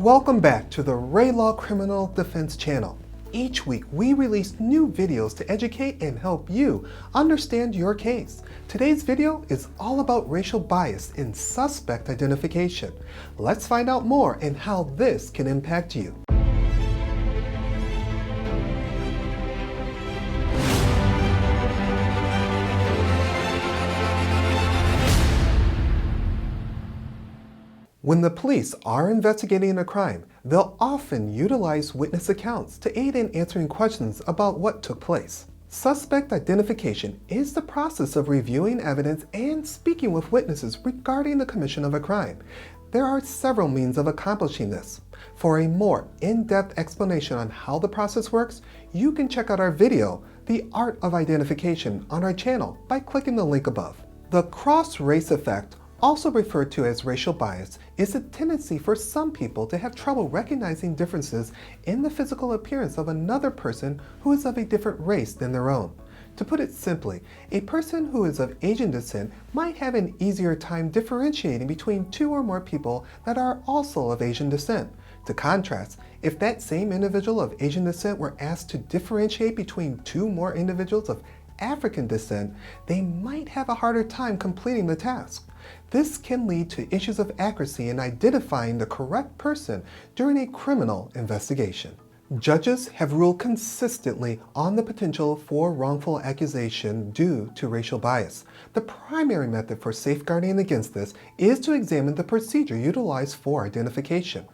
Welcome back to the Ray Law Criminal Defense channel. Each week we release new videos to educate and help you understand your case. Today's video is all about racial bias in suspect identification. Let's find out more and how this can impact you. When the police are investigating a crime, they'll often utilize witness accounts to aid in answering questions about what took place. Suspect identification is the process of reviewing evidence and speaking with witnesses regarding the commission of a crime. There are several means of accomplishing this. For a more in-depth explanation on how the process works, you can check out our video, The Art of Identification, on our channel by clicking the link above. The cross-race effect, also referred to as racial bias, is a tendency for some people to have trouble recognizing differences in the physical appearance of another person who is of a different race than their own. To put it simply, a person who is of Asian descent might have an easier time differentiating between two or more people that are also of Asian descent. To contrast, if that same individual of Asian descent were asked to differentiate between two more individuals of African descent, they might have a harder time completing the task. This can lead to issues of accuracy in identifying the correct person during a criminal investigation. Judges have ruled consistently on the potential for wrongful accusation due to racial bias. The primary method for safeguarding against this is to examine the procedure utilized for identification.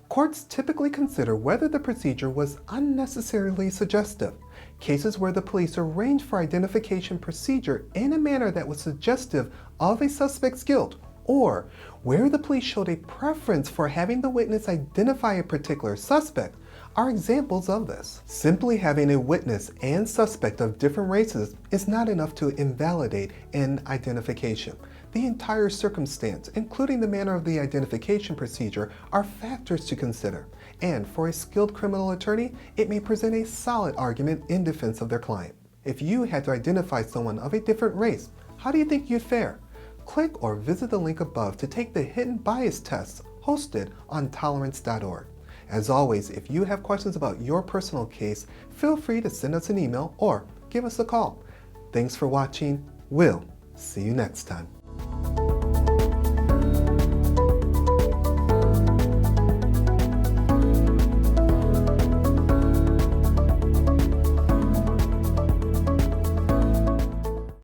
Courts typically consider whether the procedure was unnecessarily suggestive. Cases where the police arranged for identification procedure in a manner that was suggestive of a suspect's guilt, or where the police showed a preference for having the witness identify a particular suspect, are examples of this. Simply having a witness and suspect of different races is not enough to invalidate an identification. The entire circumstance, including the manner of the identification procedure, are factors to consider. And for a skilled criminal attorney, it may present a solid argument in defense of their client. If you had to identify someone of a different race, how do you think you'd fare? Click or visit the link above to take the hidden bias tests hosted on tolerance.org. As always, if you have questions about your personal case, feel free to send us an email or give us a call. Thanks for watching. We'll see you next time.